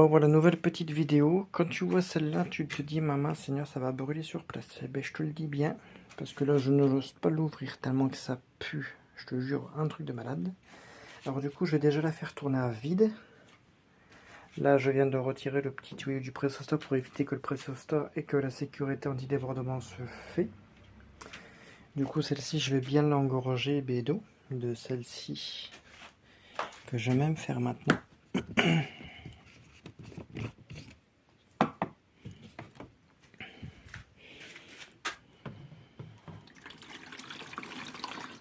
Bon voilà, nouvelle petite vidéo. Quand tu vois celle-là, tu te dis, maman, Seigneur, ça va brûler sur place. Eh ben, je te le dis bien, parce que là, je n'ose pas l'ouvrir tellement que ça pue. Je te jure, un truc de malade. Alors du coup, je vais déjà la faire tourner à vide. Là, je viens de retirer le petit tuyau du pressostat pour éviter que le pressostat et que la sécurité anti-débordement se fait. Du coup, celle-ci, je vais bien l'engorger d'eau, de celle-ci, que je vais même faire maintenant.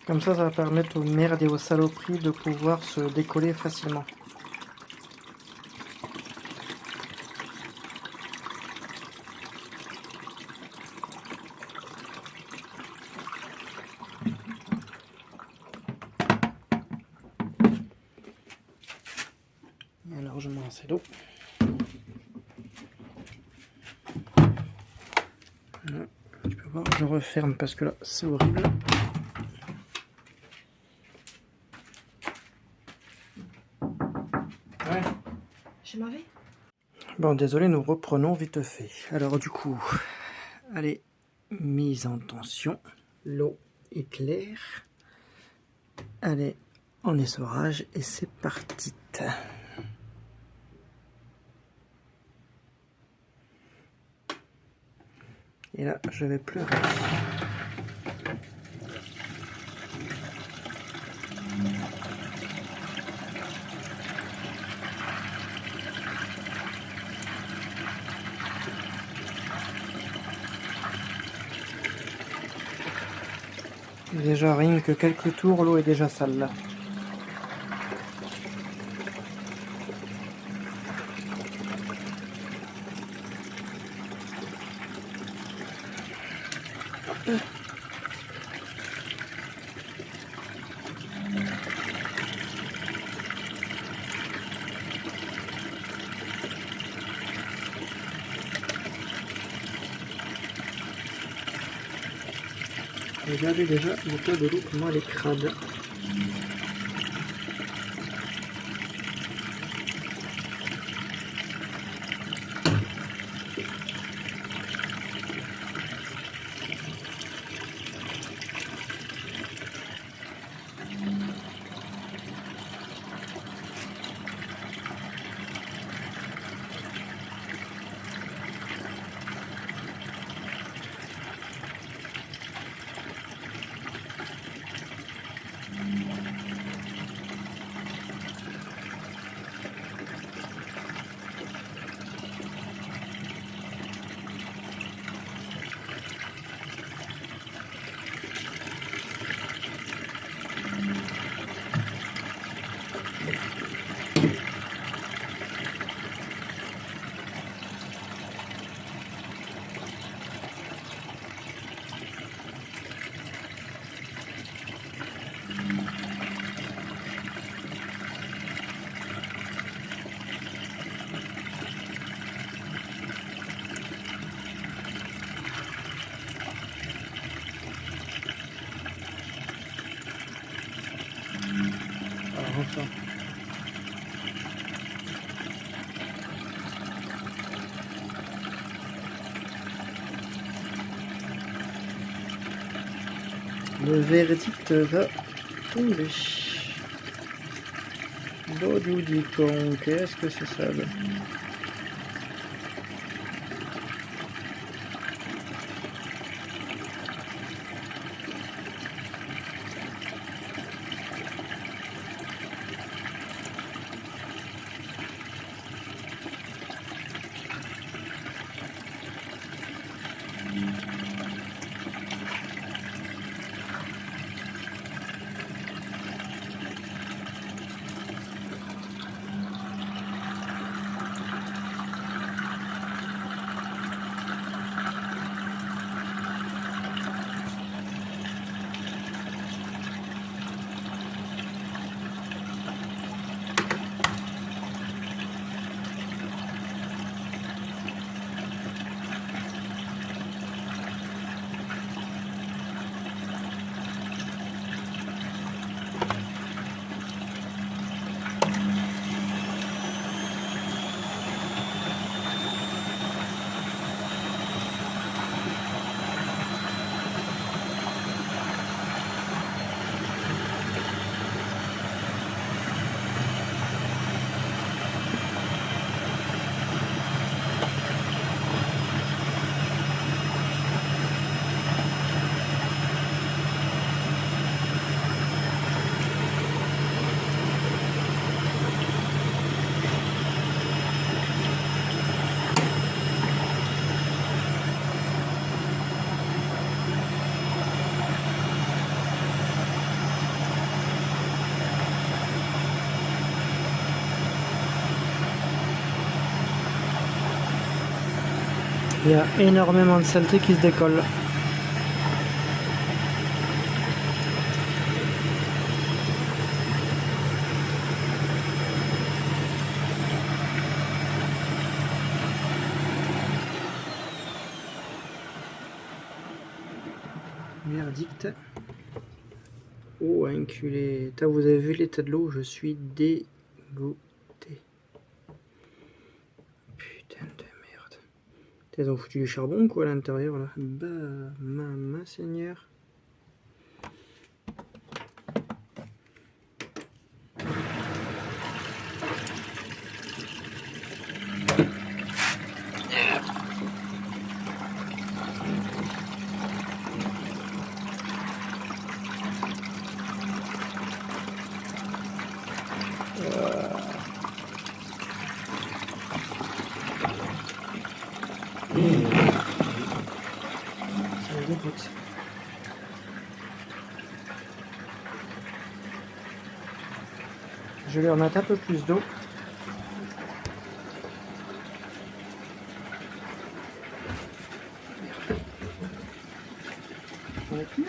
Comme ça va permettre aux merdes et aux saloperies de pouvoir se décoller facilement. Et alors je me lance l'eau. Tu peux voir, je referme parce que là c'est horrible. Ouais. Je m'en vais. Bon, désolé, nous reprenons vite fait. Alors du coup, allez, mise en tension. L'eau est claire. Allez, en essorage et c'est parti. Et là, je vais pleurer. Déjà, rien que quelques tours, l'eau est déjà sale là. Regardez déjà l'état de l'eau, comment elle est crade. Alors enfin. Le verdict va tomber. Bon, qu'est-ce que c'est ça là? Il y a énormément de saleté qui se décolle. Verdict. Oh, enculé. Vous avez vu l'état de l'eau? Je suis dégoûté. Putain de merde. Ils ont foutu du charbon quoi à l'intérieur là. Bah, maman seigneur. Ça me dégoûte. Je vais leur mettre un peu plus d'eau. On est plus.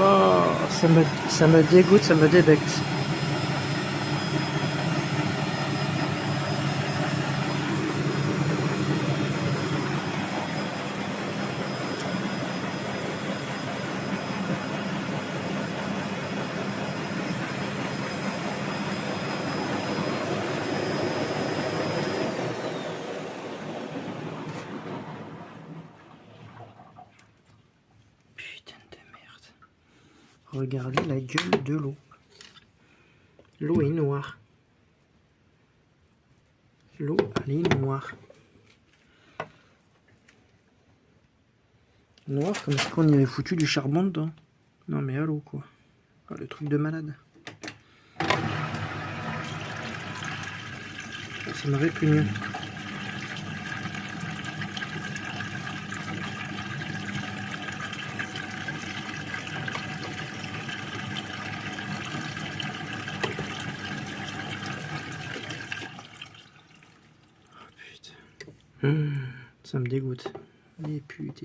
Oh, ça me dégoûte, ça me débecte. Regardez la gueule de l'eau. L'eau est noire. L'eau, elle est noire. Noir comme si on y avait foutu du charbon dedans. Non mais allô quoi. Oh, le truc de malade. Ça me répugne. Ça me dégoûte. Et pute.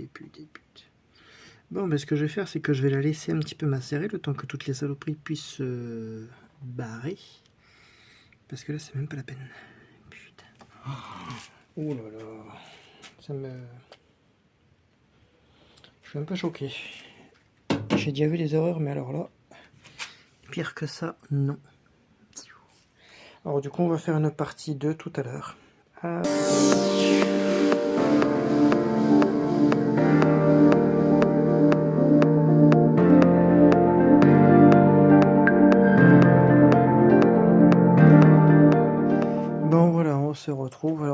Bon, ben, ce que je vais faire, c'est que je vais la laisser un petit peu macérer le temps que toutes les saloperies puissent se barrer. Parce que là, c'est même pas la peine. Putain. Oh là là. Ça me... Je suis un peu choqué. J'ai déjà vu les horreurs, mais alors là, pire que ça, non. Alors du coup, on va faire une partie 2 tout à l'heure.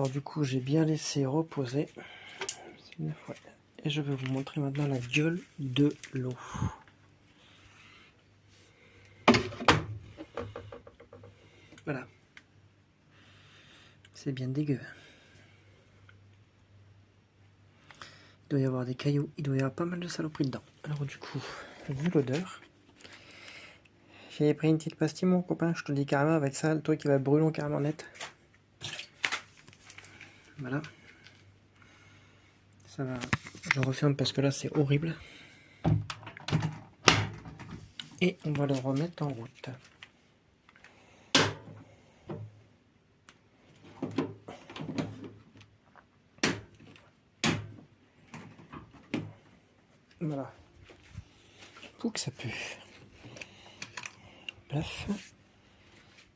Alors du coup j'ai bien laissé reposer. Et je vais vous montrer maintenant la gueule de l'eau. Voilà. C'est bien dégueu. Il doit y avoir des cailloux, il doit y avoir pas mal de saloperies dedans. Alors du coup, vu l'odeur, j'ai pris une petite pastille mon copain, je te le dis carrément, avec ça, le truc qui va être brûlant carrément net. Voilà. Ça va, je referme parce que là c'est horrible. Et on va le remettre en route. Voilà. Pour que ça pue. Plaf.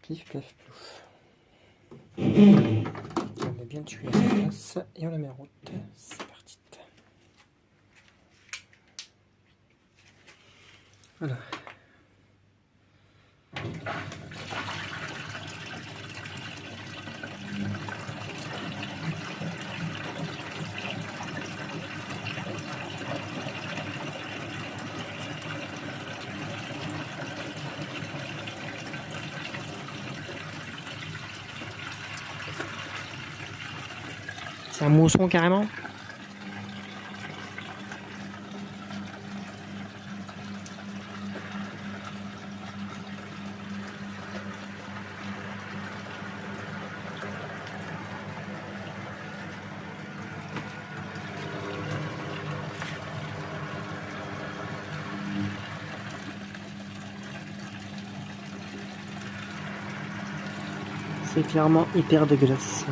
Pif, plaf, plouf. On met bien tué à la place et on la met en route. C'est parti. Voilà. C'est un mousson carrément. C'est clairement hyper dégueulasse.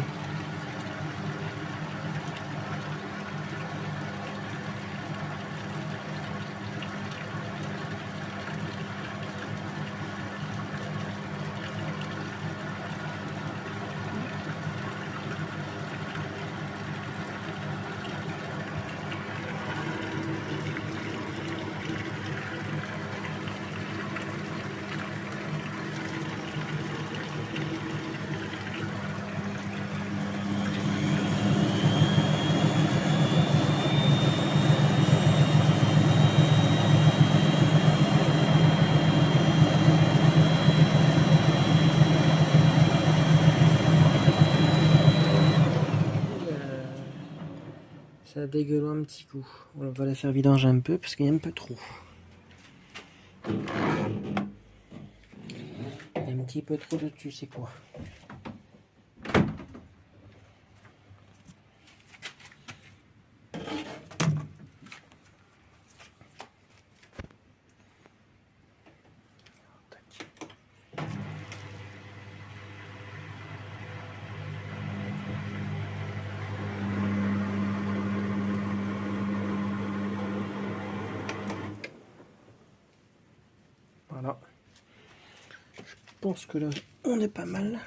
Ça dégueule un petit coup. On va la faire vidanger un peu parce qu'il y a un peu trop. Il y a un petit peu trop dessus, c'est quoi? Voilà. Je pense que là, on est pas mal.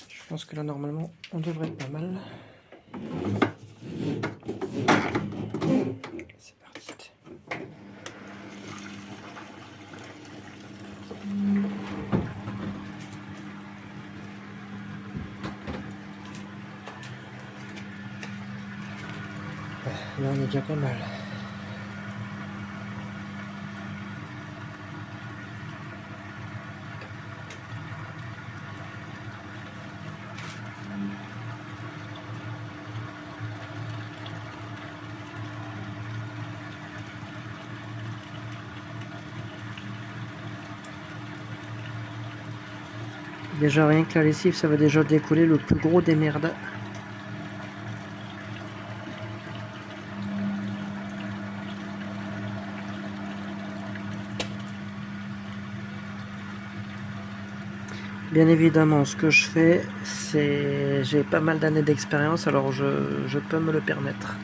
Je pense que là, normalement, on devrait être pas mal. C'est parti. Là, on est déjà pas mal. Déjà rien que la lessive, ça va déjà décoller le plus gros des merdes. Bien évidemment, ce que je fais, c'est... J'ai pas mal d'années d'expérience, alors je peux me le permettre.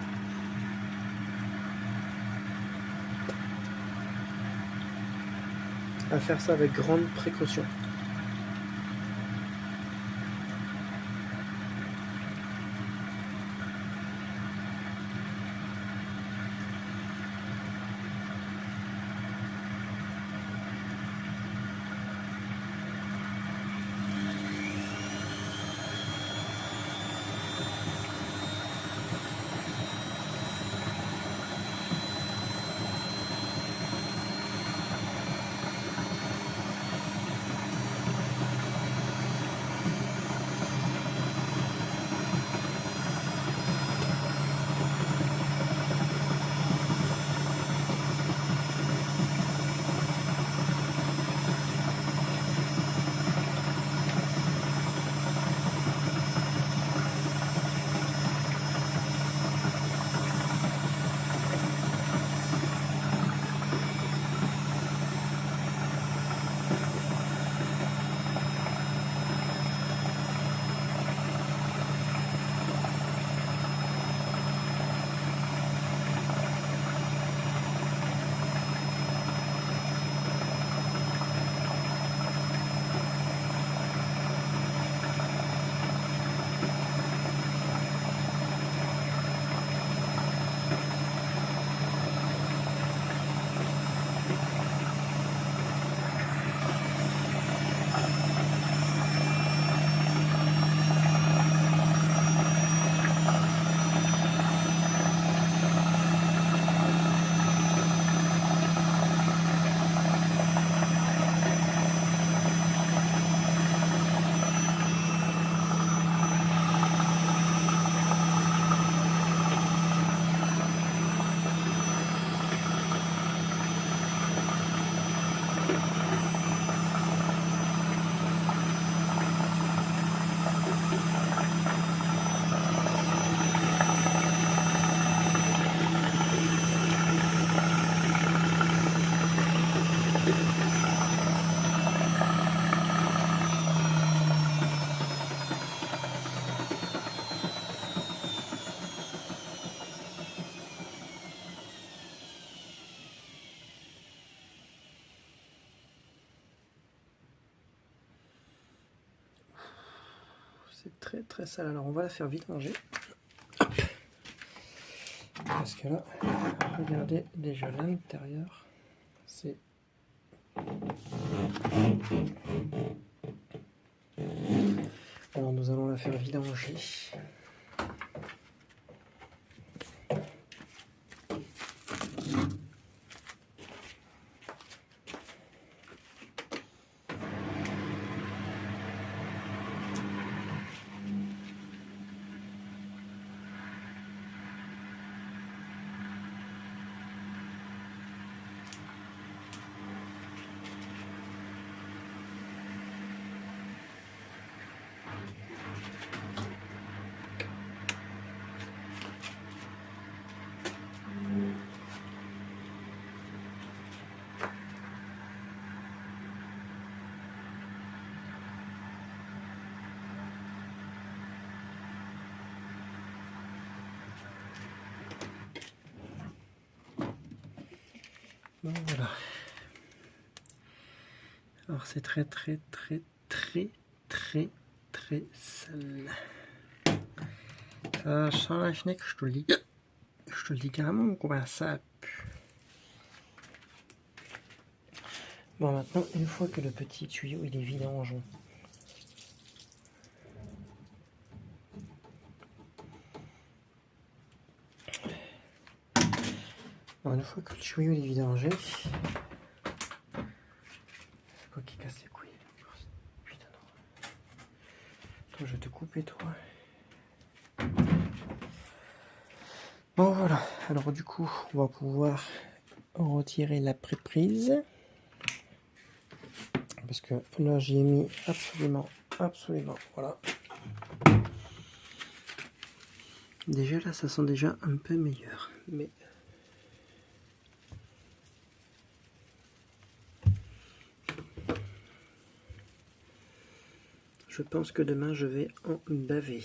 À faire ça avec grande précaution. c'est très très sale. Alors on va la faire vidanger. Parce que là, regardez déjà l'intérieur, c'est... Alors nous allons la faire vidanger. Bon, voilà. Alors c'est très très très très très très sale. Ça sent la schneck, je te le dis. Je te le dis carrément, combien ça pue. Bon, maintenant, une fois que le petit tuyau il est vidange, bon, une fois que le tuyau il est vidangé, c'est quoi qui casse les couilles? Putain, non. Toi, je vais te couper, toi. Bon, voilà. Alors, du coup, on va pouvoir retirer la pré-prise. Parce que là, j'y ai mis absolument, voilà. Déjà, là, ça sent déjà un peu meilleur. Mais... je pense que demain, je vais en baver.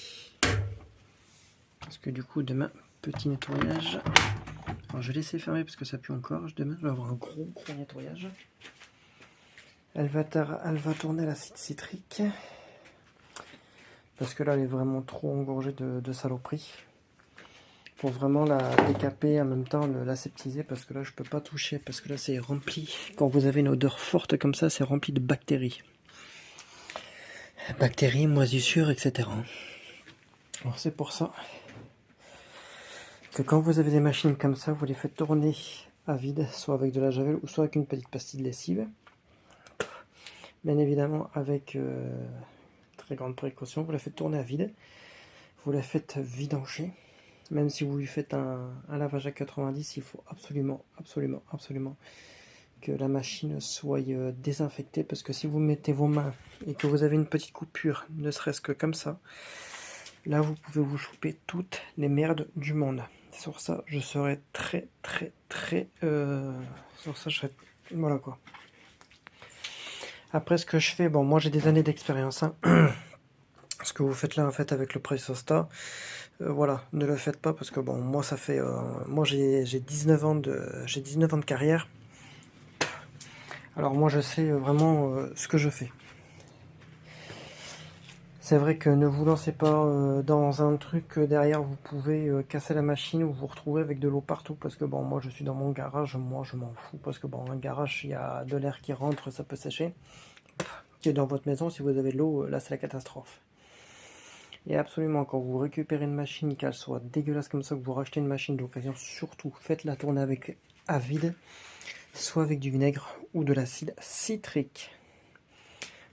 Parce que du coup, demain, petit nettoyage. Alors, je vais laisser fermer parce que ça pue encore. Demain, je vais avoir un gros nettoyage. Elle va tourner à l'acide citrique. Parce que là, elle est vraiment trop engorgée de saloperies. Pour vraiment la décaper, en même temps l'aseptiser. Parce que là, je peux pas toucher. Parce que là, c'est rempli. Quand vous avez une odeur forte comme ça, c'est rempli de bactéries. Bactéries, moisissures, etc. Alors, c'est pour ça que quand vous avez des machines comme ça, vous les faites tourner à vide, soit avec de la javel ou soit avec une petite pastille de lessive. Bien évidemment, avec très grande précaution, vous la faites tourner à vide, vous la faites vidanger. Même si vous lui faites un lavage à 90, il faut absolument que la machine soit désinfectée, parce que si vous mettez vos mains et que vous avez une petite coupure, ne serait-ce que comme ça, là vous pouvez vous choper toutes les merdes du monde. Sur ça, je serais très sur ça, je serais... voilà quoi. Après, ce que je fais, bon, moi j'ai des années d'expérience, hein. Ce que vous faites là en fait avec le Prestosta, voilà, ne le faites pas, parce que bon, moi ça fait, moi j'ai 19 ans de carrière. Alors moi je sais vraiment ce que je fais. C'est vrai que ne vous lancez pas dans un truc derrière, vous pouvez casser la machine ou vous retrouver avec de l'eau partout, parce que bon, moi je suis dans mon garage, moi je m'en fous, parce que bon, un garage, il y a de l'air qui rentre, ça peut sécher. Qui est dans votre maison, si vous avez de l'eau, là c'est la catastrophe. Et absolument, quand vous récupérez une machine, qu'elle soit dégueulasse comme ça, que vous rachetez une machine d'occasion, surtout faites-la tourner à vide, soit avec du vinaigre ou de l'acide citrique.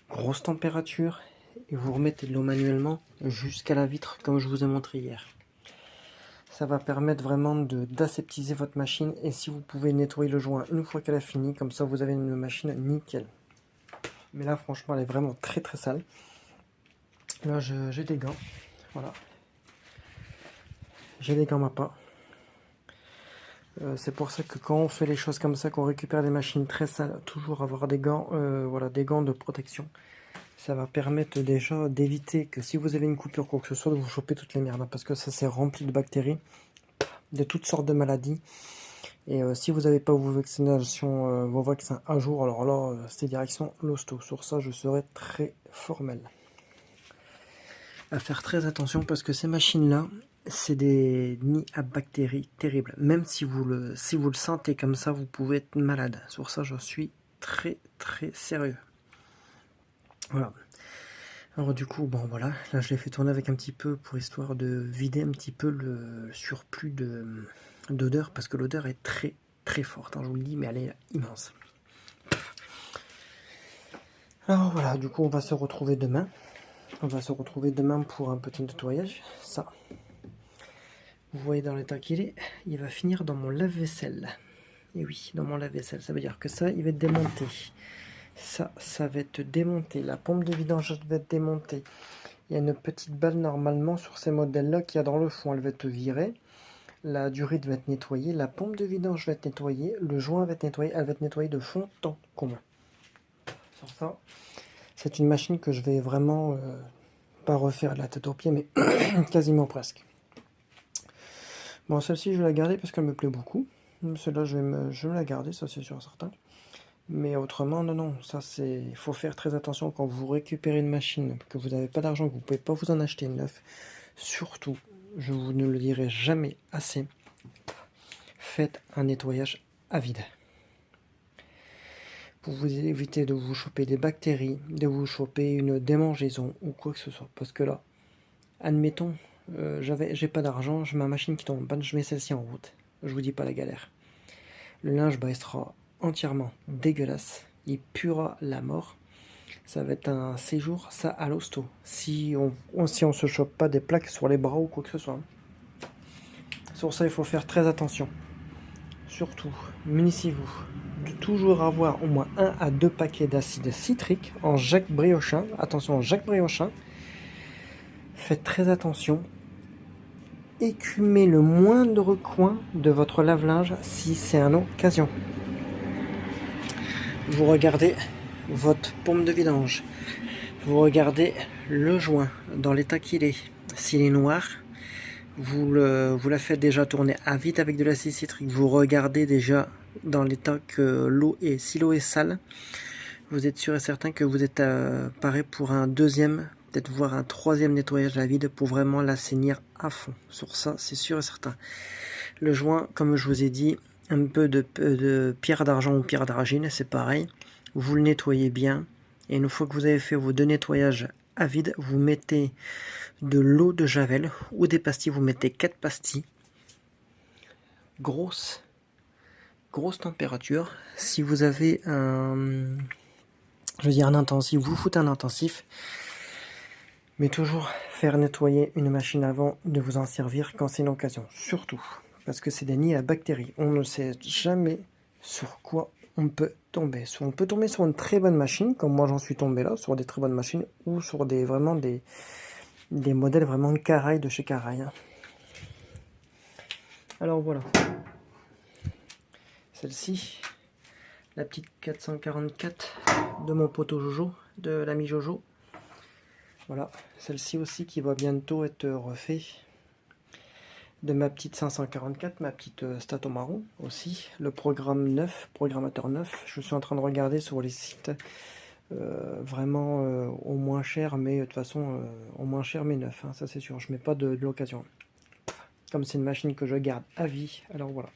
Grosse température, et vous remettez de l'eau manuellement jusqu'à la vitre, comme je vous ai montré hier. Ça va permettre vraiment d'aseptiser votre machine, et si vous pouvez nettoyer le joint une fois qu'elle a fini, comme ça vous avez une machine nickel. Mais là franchement elle est vraiment très sale. Là j'ai des gants, voilà. J'ai des gants MAPA. C'est pour ça que quand on fait les choses comme ça, qu'on récupère des machines très sales, toujours avoir des gants, voilà, des gants de protection. Ça va permettre déjà d'éviter que si vous avez une coupure quoi que ce soit, de vous choper toutes les merdes, parce que ça c'est rempli de bactéries, de toutes sortes de maladies. Et si vous n'avez pas vos vaccins à jour, alors là, c'est direction l'hosto. Sur ça, je serai très formel. à faire très attention parce que ces machines-là, c'est des nids à bactéries terribles. Même si vous le sentez comme ça, vous pouvez être malade. Sur ça, je suis très sérieux. Voilà. Alors du coup, bon voilà, là je l'ai fait tourner avec un petit peu pour histoire de vider un petit peu le surplus d'odeur parce que l'odeur est très forte, hein, je vous le dis, mais elle est immense. Alors voilà, du coup on va se retrouver demain. On va se retrouver demain pour un petit nettoyage. Ça, vous voyez dans l'état qu'il est, il va finir dans mon lave-vaisselle. Et oui, dans mon lave-vaisselle, ça veut dire que ça, il va être démonté. Ça va être démonté. La pompe de vidange va être démontée. Il y a une petite balle normalement sur ces modèles-là qu'il y a dans le fond. Elle va être virée. La durite va être nettoyée. La pompe de vidange va être nettoyée. Le joint va être nettoyé. Elle va être nettoyée de fond en commun. Sur ça, c'est une machine que je vais vraiment pas refaire de la tête aux pieds, mais quasiment presque. Bon, celle-ci, je vais la garder parce qu'elle me plaît beaucoup. Celle-là, je vais me la garder, ça c'est sûr certain. Mais autrement, non, ça c'est... Il faut faire très attention quand vous récupérez une machine, que vous n'avez pas d'argent, que vous ne pouvez pas vous en acheter une neuve. Surtout, je vous ne le dirai jamais assez, faites un nettoyage à vide. Pour vous éviter de vous choper des bactéries, de vous choper une démangeaison ou quoi que ce soit. Parce que là, admettons, j'ai pas d'argent, j'ai ma machine qui tombe en panne, je mets celle-ci en route. Je vous dis pas la galère. Le linge, il sera entièrement dégueulasse, il puera la mort. Ça va être un séjour, ça, à l'hosto. Si on se chope pas des plaques sur les bras ou quoi que ce soit. Sur ça, il faut faire très attention. Surtout, munissez-vous de toujours avoir au moins 1 à 2 paquets d'acide citrique en Jacques Briochin. Attention, Jacques Briochin. Faites très attention. Écumez le moindre coin de votre lave-linge si c'est une occasion. Vous regardez votre pompe de vidange. Vous regardez le joint dans l'état qu'il est. S'il est noir, vous la faites déjà tourner à vide avec de l'acide citrique. Vous regardez déjà dans l'état que l'eau est. Si l'eau est sale, vous êtes sûr et certain que vous êtes paré pour un deuxième, peut-être voire un troisième nettoyage à vide pour vraiment l'assainir à fond. Sur ça, c'est sûr et certain. Le joint, comme je vous ai dit, un peu de pierre d'argent ou pierre d'argile, c'est pareil. Vous le nettoyez bien. Et une fois que vous avez fait vos 2 nettoyages à vide, vous mettez de l'eau de javel ou des pastilles. Vous mettez 4 pastilles. Grosse température. Si vous avez un intensif, vous foutez un intensif. Mais toujours faire nettoyer une machine avant de vous en servir quand c'est une occasion. Surtout, parce que c'est des nids à bactéries. On ne sait jamais sur quoi on peut tomber. Soit on peut tomber sur une très bonne machine, comme moi j'en suis tombé là, sur des très bonnes machines, ou sur des modèles vraiment Caraï de chez Caraï. Alors voilà. Celle-ci, la petite 444 de mon poteau Jojo, de l'ami Jojo. Voilà, celle-ci aussi qui va bientôt être refaite. De ma petite 544, ma petite Stato Marron aussi. Le programmateur 9. Je suis en train de regarder sur les sites vraiment au moins cher, mais de toute façon au moins cher mais neuf, hein, ça c'est sûr. Je mets pas de l'occasion. Comme c'est une machine que je garde à vie, alors voilà.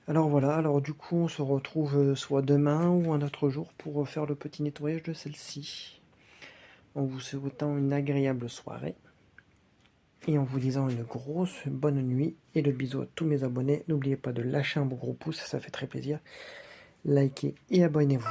Alors du coup on se retrouve soit demain ou un autre jour pour faire le petit nettoyage de celle-ci. En vous souhaitant une agréable soirée. Et en vous disant une grosse bonne nuit. Et le bisou à tous mes abonnés. N'oubliez pas de lâcher un gros pouce, ça fait très plaisir. Likez et abonnez-vous.